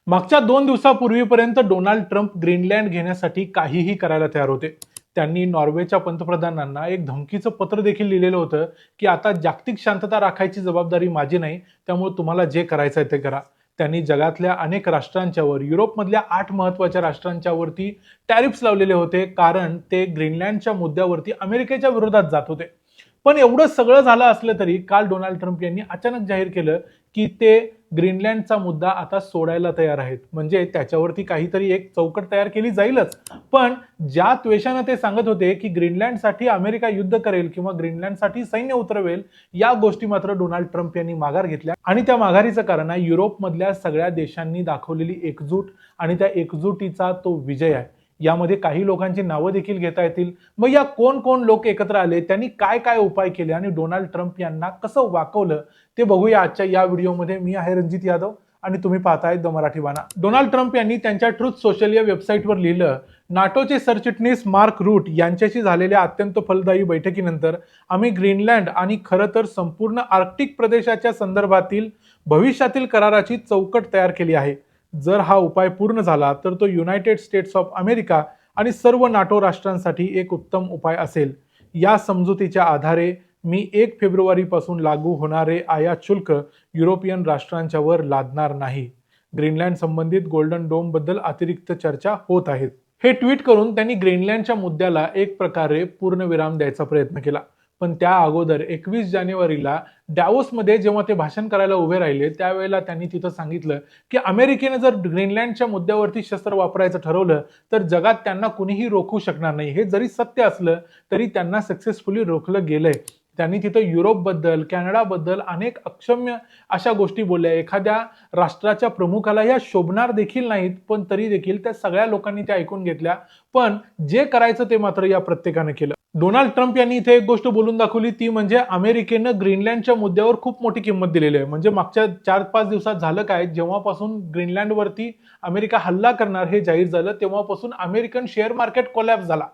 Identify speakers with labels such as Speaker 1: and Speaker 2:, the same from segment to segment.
Speaker 1: मागच्या 2 दिवसापूर्वीपर्यंत Donald Trump Greenland घेण्यासाठी काहीही करायला तयार होते. त्यांनी नॉर्वेच्या पंतप्रधानांना एक धमकीचं पत्र देखील लिहिलेलं होतं की आता जागतिक शांतता राखायची जबाबदारी माझी नाही, त्यामुळे तुम्हाला जे करायचं आहे ते करा. त्यांनी जगातल्या अनेक राष्ट्रांच्यावर, युरोपमधल्या 8 महत्वाच्या राष्ट्रांच्यावरती टॅरिफ्स लावलेले होते, कारण ते ग्रीनलँडच्या मुद्द्यावरती अमेरिकेच्या विरोधात जात होते. पण एवढं सगळं झालं असलं तरी काल डोनाल्ड ट्रम्प यांनी अचानक जाहीर केलं की ते ग्रीनलँडचा मुद्दा आता सोडायला तयार आहेत. म्हणजे त्याच्यावरती काहीतरी एक चौकट तयार केली जाईलच. पण ज्या त्वेषानं ते सांगत होते की ग्रीनलँडसाठी अमेरिका युद्ध करेल किंवा ग्रीनलँडसाठी सैन्य उतरवेल, या गोष्टी मात्र डोनाल्ड ट्रम्प यांनी माघार घेतल्या. आणि त्या माघारीचं कारण आहे युरोपमधल्या सगळ्या देशांनी दाखवलेली एकजूट आणि त्या एकजुटीचा तो विजय आहे. यामध्ये काही लोकांची नावं देखील घेता येतील. मग या कोण कोण लोक एकत्र आले, त्यांनी काय काय उपाय केले आणि डोनाल्ड ट्रम्प यांना कसं वाकवलं, ते बघूया आजच्या या व्हिडिओमध्ये. मी आहे रणजित यादव आणि तुम्ही पाहताय द मराठी बाणा. डोनाल्ड ट्रम्प यांनी त्यांच्या ट्रुथ सोशल या वेबसाईटवर लिहिलं, नाटोचे सरचिटणीस मार्क रूट यांच्याशी झालेल्या अत्यंत फलदायी बैठकीनंतर आम्ही ग्रीनलँड आणि खरं तर संपूर्ण आर्क्टिक प्रदेशाच्या संदर्भातील भविष्यातील कराराची चौकट तयार केली आहे. जर हा उपाय पूर्ण झाला तर तो युनायटेड स्टेट्स ऑफ अमेरिका आणि सर्व नाटो राष्ट्रांसाठी एक उत्तम उपाय असेल. या समजुतीच्या आधारे मी 1 फेब्रुवारीपासून लागू होणारे आयात शुल्क युरोपियन राष्ट्रांच्या वर लादणार नाही. ग्रीनलँड संबंधित गोल्डन डोम बद्दल अतिरिक्त चर्चा होत आहेत. हे ट्विट करून त्यांनी ग्रीनलँडच्या मुद्द्याला एक प्रकारे पूर्णविराम द्यायचा प्रयत्न केला. पण त्या अगोदर 21 जानेवारीला डॅवोसमध्ये जेव्हा ते भाषण करायला उभे राहिले, त्यावेळेला त्यांनी तिथं सांगितलं की अमेरिकेने जर ग्रीनलँडच्या मुद्द्यावरती शस्त्र वापरायचं ठरवलं तर जगात त्यांना कुणीही रोखू शकणार नाही. हे जरी सत्य असलं तरी त्यांना सक्सेसफुली रोखलं गेलंय. त्यांनी तिथं युरोपबद्दल, कॅनडाबद्दल अनेक अक्षम्य अशा गोष्टी बोलल्या. एखाद्या राष्ट्राच्या प्रमुखाला ह्या शोभणार देखील नाहीत, पण तरी देखील त्या सगळ्या लोकांनी त्या ऐकून घेतल्या. पण जे करायचं ते मात्र या प्रत्येकानं केलं. डोनाल्ड ट्रम्प यांनी इथे एक गोष्ट बोलून दाखवली, ती म्हणजे अमेरिकेनं ग्रीनलँडच्या मुद्द्यावर खूप मोठी किंमत दिलेली आहे. म्हणजे मागच्या 4-5 दिवसात झालं काय, जेव्हापासून ग्रीनलँडवरती अमेरिका हल्ला करणार हे जाहीर झालं, तेव्हापासून अमेरिकन शेअर मार्केट कोलॅप्स झाला.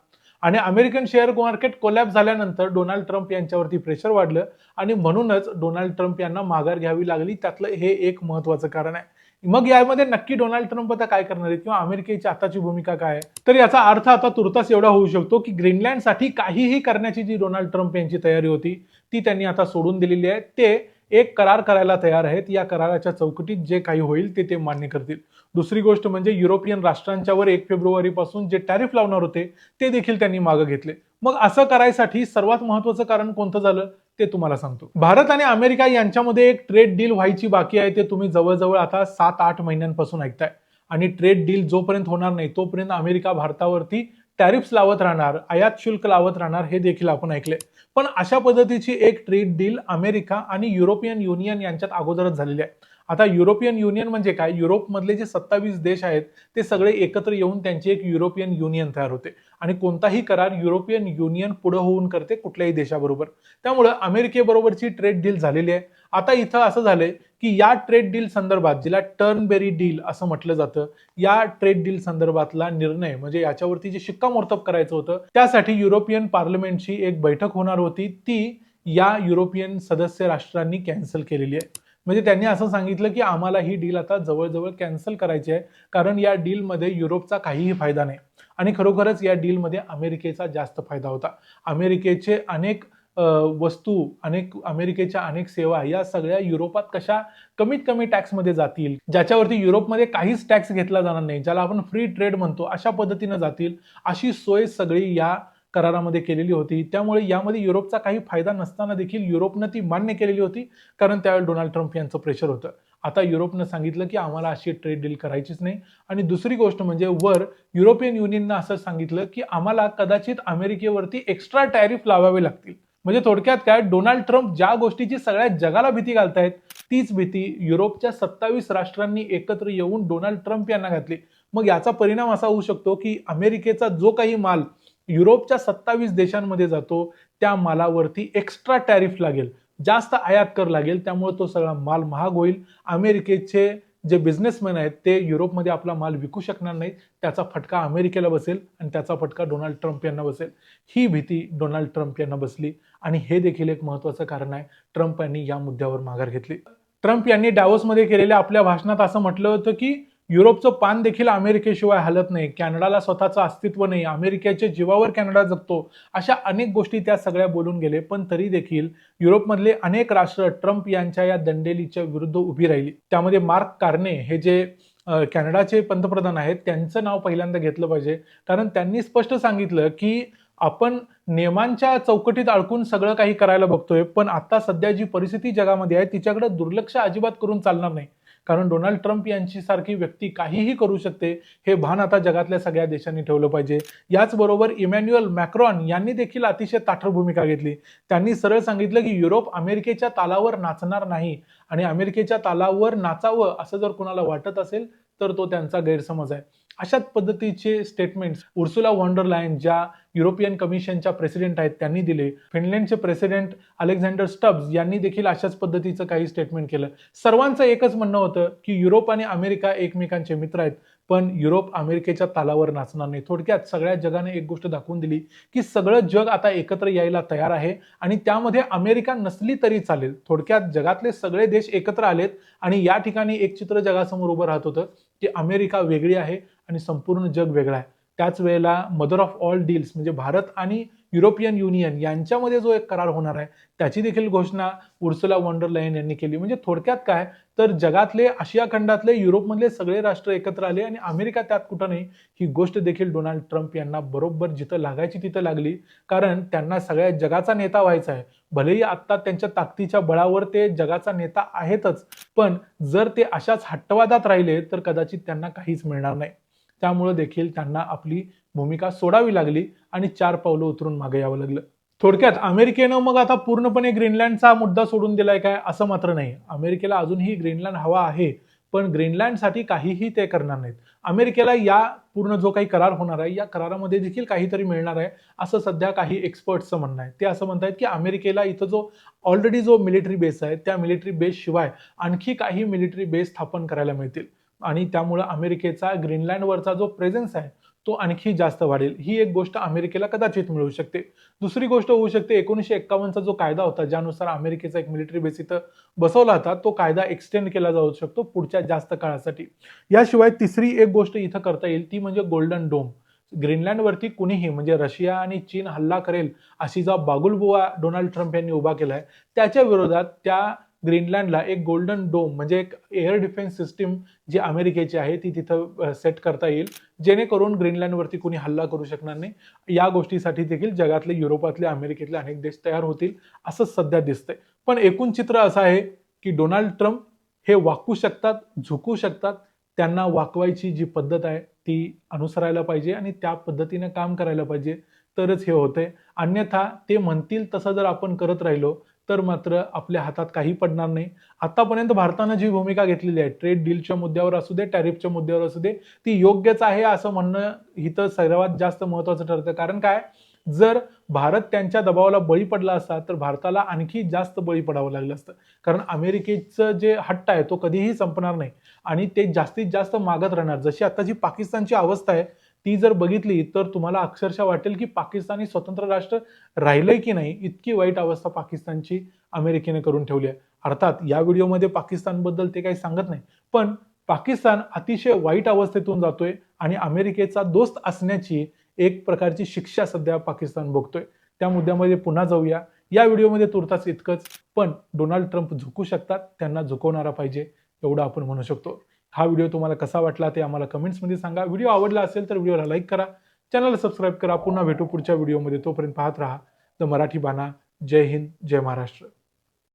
Speaker 1: आणि अमेरिकन शेअर मार्केट कोलॅप्स झाल्यानंतर डोनाल्ड ट्रम्प यांच्यावरती प्रेशर वाढलं आणि म्हणूनच डोनाल्ड ट्रम्प यांना माघार घ्यावी लागली. त्यातलं हे एक महत्वाचं कारण आहे. मग यामध्ये नक्की डोनाल्ड ट्रम्प आता काय करणार आहेत किंवा अमेरिकेची आताची भूमिका काय आहे, तर याचा अर्थ आता तुर्तास एवढा होऊ शकतो की ग्रीनलँडसाठी काहीही करण्याची जी डोनाल्ड ट्रम्प यांची तयारी होती ती त्यांनी आता सोडून दिलेली आहे. ते एक करार करायला तयार आहेत. या कराराच्या चौकटीत जे काही होईल ते मान्य करतील. दुसरी गोष्ट म्हणजे युरोपियन राष्ट्रांच्यावर 1 फेब्रुवारीपासून जे टॅरिफ लावणार होते ते देखील त्यांनी मागे घेतले. मग असं करायसाठी सर्वात महत्वाचं कारण कोणतं झालं ते तुम्हाला सांगतो. भारत आणि अमेरिका यांच्यामध्ये एक ट्रेड डील व्हायची बाकी आहे. ते तुम्ही जवळजवळ आता 7-8 महिन्यांपासून ऐकताय. आणि ट्रेड डील जोपर्यंत होणार नाही तोपर्यंत अमेरिका भारतावरती टॅरिफ्स लावत राहणार, आयात शुल्क लावत राहणार, हे देखील आपण ऐकले. पण अशा पद्धतीची एक ट्रेड डील अमेरिका आणि युरोपियन युनियन यांच्यात अगोदरच झालेली आहे. आता युरोपियन युनियन म्हणजे काय, युरोपमधले जे 27 देश आहेत ते सगळे एकत्र येऊन त्यांची एक युरोपियन युनियन तयार होते. आणि कोणताही करार युरोपियन युनियन पुढे होऊन करते कुठल्याही देशाबरोबर. त्यामुळे अमेरिकेबरोबरची ट्रेड डील झालेली आहे. आता इथं असं झालंय की या ट्रेड डील संदर्भात, जिला टर्नबेरी डील असं म्हटलं जातं, या ट्रेड डील संदर्भातला निर्णय म्हणजे याच्यावरती जे शिक्कामोर्तब करायचं होतं त्यासाठी युरोपियन पार्लमेंटची एक बैठक होणार होती, ती या युरोपियन सदस्य राष्ट्रांनी कॅन्सल केलेली आहे. म्हणजे त्यांनी असं सांगितलं की आम्हाला ही डील आता जवळजवळ कॅन्सल करायची आहे, कारण या डीलमध्ये युरोपचा काहीही फायदा नाही. आणि खरोखरच या डीलमध्ये अमेरिकेचा जास्त फायदा होता. अमेरिकेचे अनेक वस्तू, अमेरिकेच्या अनेक सेवा या सगळ्या युरोपात कशा कमीत कमी टॅक्समध्ये जातील, ज्याच्यावरती युरोपमध्ये काहीच टॅक्स घेतला जाणार नाही, ज्याला आपण फ्री ट्रेड म्हणतो, अशा पद्धतीने जातील, अशी सोय सगळी या करारामध्ये केलेली होती. त्यामुळे यामध्ये युरोपचा काही फायदा नसताना देखील युरोपनं ती मान्य केलेली होती, कारण त्यावेळी डोनाल्ड ट्रम्प यांचं प्रेशर होतं. आता युरोपनं सांगितलं की आम्हाला अशी ट्रेड डील करायचीच नाही. आणि दुसरी गोष्ट म्हणजे वर युरोपियन युनियननं असं सांगितलं की आम्हाला कदाचित अमेरिकेवरती एक्स्ट्रा टॅरिफ लावावे लागतील. म्हणजे थोडक्यात काय, डोनाल्ड ट्रम्प ज्या गोष्टीची सगळ्या जगाला भीती घालतायत तीच भीती युरोपच्या 27 राष्ट्रांनी एकत्र येऊन डोनाल्ड ट्रम्प यांना घातली. मग याचा परिणाम असा होऊ शकतो की अमेरिकेचा जो काही माल युरोपच्या 27 देशांमध्ये जातो त्या मालावरती एक्स्ट्रा टॅरिफ लागेल, जास्त आयात कर लागेल. त्यामुळे तो सगळा माल महाग होईल. अमेरिकेचे जे बिझनेसमॅन आहेत ते युरोपमध्ये आपला माल विकू शकणार नाहीत. त्याचा फटका अमेरिकेला बसेल आणि त्याचा फटका डोनाल्ड ट्रम्प यांना बसेल. ही भीती डोनाल्ड ट्रम्प यांना बसली आणि हे देखील एक महत्त्वाचं कारण आहे. ट्रम्प यांनी या मुद्द्यावर माघार घेतली. ट्रम्प यांनी डॅवोसमध्ये केलेल्या आपल्या भाषणात असं म्हटलं होतं की युरोपचं पान देखील अमेरिकेशिवाय हलत नाही, कॅनडाला स्वतःचं अस्तित्व नाही, अमेरिकेच्या जीवावर कॅनडा जगतो, अशा अनेक गोष्टी त्या सगळ्या बोलून गेले. पण तरी देखील युरोपमधले अनेक राष्ट्र ट्रम्प यांच्या या दंडेलीच्या विरुद्ध उभी राहिली. त्यामध्ये मार्क कार्ने हे जे कॅनडाचे पंतप्रधान आहेत त्यांचं नाव पहिल्यांदा घेतलं पाहिजे, कारण त्यांनी स्पष्ट सांगितलं की आपण नियमांच्या चौकटीत अडकून सगळं काही करायला बघतोय, पण आता सध्या जी परिस्थिती जगामध्ये आहे तिच्याकडे दुर्लक्ष अजिबात करून चालणार नाही. कारण डोनाल्ड ट्रम्प यांची सारखी व्यक्ती काहीही करू शकते, हे भान आता जगातल्या सगळ्या देशांनी ठेवलं पाहिजे. याचबरोबर इमॅन्युअल मॅक्रॉन यांनी देखील अतिशय ताठर भूमिका घेतली. त्यांनी सरळ सांगितलं की युरोप अमेरिकेच्या तालावर नाचणार नाही आणि अमेरिकेच्या तालावर नाचावं असं जर कुणाला वाटत असेल तर तो त्यांचा गैरसमज आहे. अशाच पद्धतीचे statements Ursula von der Leyen ज्या युरोपियन कमिशनच्या प्रेसिडेंट आहेत त्यांनी दिले. फिनलँडचे प्रेसिडेंट अलेक्झांडर स्टब्स यांनी देखील अशाच पद्धतीचं काही स्टेटमेंट केलं. सर्वांचं एकच म्हणणं होतं की युरोप आणि अमेरिका एकमेकांचे मित्र आहेत, पण युरोप अमेरिकेच्या तालावर नाचणार नाही. थोडक्यात सगळ्या जगाने एक गोष्ट दाखवून दिली की सगळं जग आता एकत्र यायला तयार आहे आणि त्यामध्ये अमेरिका नसली तरी चालेल. थोडक्यात जगातले सगळे देश एकत्र आलेत आणि या ठिकाणी एक चित्र जगासमोर उभं राहत होतं की अमेरिका वेगळी आहे आणि संपूर्ण जग वेगळं आहे. त्याच वेळेला मदर ऑफ ऑल डील्स म्हणजे भारत आणि युरोपियन युनियन यांच्यामध्ये जो एक करार होणार आहे त्याची देखील घोषणा उर्सुला वॉन डर लायन यांनी केली. म्हणजे थोडक्यात काय तर जगातले आशिया खंडातले युरोपमधले सगळे राष्ट्र एकत्र आले आणि अमेरिका त्यात कुठं नाही. ही गोष्ट देखील डोनाल्ड ट्रम्प यांना बरोबर जिथं लागायची तिथं लागली, कारण त्यांना सगळ्या जगाचा नेता व्हायचा आहे. भलेही आता त्यांच्या ताकदीच्या बळावर ते जगाचा नेता आहेतच, पण जर ते अशाच हट्टवादात राहिले तर कदाचित त्यांना काहीच मिळणार नाही. त्यामुळे देखील त्यांना आपली भूमिका सोडावी लागली आणि 4 पावलं उतरून मागे यावं लागलं. थोडक्यात अमेरिकेनं मग आता पूर्णपणे ग्रीनलँडचा मुद्दा सोडून दिलाय काय असं मात्र नाही. अमेरिकेला अजूनही ग्रीनलँड हवा आहे, पण ग्रीनलँडसाठी काहीही ते करणार नाहीत. अमेरिकेला या पूर्ण जो काही करार होणार आहे या करारामध्ये देखील काहीतरी मिळणार आहे असं सध्या काही एक्सपर्ट्सचं म्हणणं आहे. ते असं म्हणतात की अमेरिकेला इथं जो ऑलरेडी जो मिलिटरी बेस आहे त्या मिलिटरी बेस शिवाय आणखी काही मिलिटरी बेस स्थापन करायला मिळतील आणि त्यामुळे अमेरिकेचा ग्रीनलँडवरचा जो प्रेझेन्स आहे तो आणखी जास्त वाढेल. ही एक गोष्ट अमेरिकेला कदाचित मिळू शकते. दुसरी गोष्ट होऊ शकते 1951चा जो कायदा होता ज्यानुसार अमेरिकेचा एक मिलिटरी बेस इथं बसवला होता तो कायदा एक्सटेंड केला जाऊ शकतो पुढच्या जास्त काळासाठी. याशिवाय तिसरी एक गोष्ट इथं करता येईल ती म्हणजे गोल्डन डोम. ग्रीनलँडवरती कुणीही म्हणजे रशिया आणि चीन हल्ला करेल अशी जो बागुलबुवा डोनाल्ड ट्रम्प यांनी उभा केलाय त्याच्या विरोधात त्या ग्रीनलँडला एक गोल्डन डोम म्हणजे एक एअर डिफेन्स सिस्टीम जी अमेरिकेची आहे ती तिथं सेट करता येईल, जेणेकरून ग्रीनलँडवरती कोणी हल्ला करू शकणार नाही. या गोष्टीसाठी देखील जगातले युरोपातले अमेरिकेतले अनेक देश तयार होतील असं सध्या दिसतंय. पण एकूण चित्र असं आहे की डोनाल्ड ट्रम्प हे वाकू शकतात, झुकू शकतात. त्यांना वाकवायची जी पद्धत आहे ती अनुसरायला पाहिजे आणि त्या पद्धतीने काम करायला पाहिजे, तरच हे होतंय. अन्यथा ते म्हणतील तसं जर आपण करत राहिलो तर मात्र आपल्या हातात काही पडणार नाही. आतापर्यंत भारतानं जी भूमिका घेतलेली आहे ट्रेड डीलच्या मुद्द्यावर असू दे, टॅरिफच्या मुद्द्यावर असू दे, ती योग्यच आहे असं म्हणणं इथं सर्वात जास्त महत्त्वाचं ठरतं. कारण काय, जर भारत त्यांच्या दबावाला बळी पडला असता तर भारताला आणखी जास्त बळी पडावं लागलं असतं. कारण अमेरिकेचं जे हट्ट आहे तो कधीही संपणार नाही आणि ते जास्तीत जास्त मागत राहणार. जशी आता जी पाकिस्तानची अवस्था आहे ती जर बघितली तर तुम्हाला अक्षरशः वाटेल की पाकिस्तानी स्वतंत्र राष्ट्र राहिलंय की नाही, इतकी वाईट अवस्था पाकिस्तानची अमेरिकेने करून ठेवली आहे. अर्थात या व्हिडिओमध्ये पाकिस्तानबद्दल ते काही सांगत नाही, पण पाकिस्तान अतिशय वाईट अवस्थेतून जातोय आणि अमेरिकेचा दोस्त असण्याची एक प्रकारची शिक्षा सध्या पाकिस्तान भोगतोय. त्या मुद्द्यामध्ये पुन्हा जाऊया. या व्हिडिओमध्ये तुर्तास इतकंच, पण डोनाल्ड ट्रम्प झुकू शकतात, त्यांना झुकवणारा पाहिजे एवढं आपण म्हणू शकतो. हा व्हिडिओ तुम्हाला कसा वाटला ते आम्हाला कमेंट्समध्ये सांगा. व्हिडिओ आवडला असेल तर व्हिडिओला लाईक करा, चॅनलला सबस्क्राईब करा. पुन्हा भेटू पुढच्या व्हिडिओमध्ये. तोपर्यंत पाहत राहा द मराठी बाणा. जय हिंद, जय महाराष्ट्र.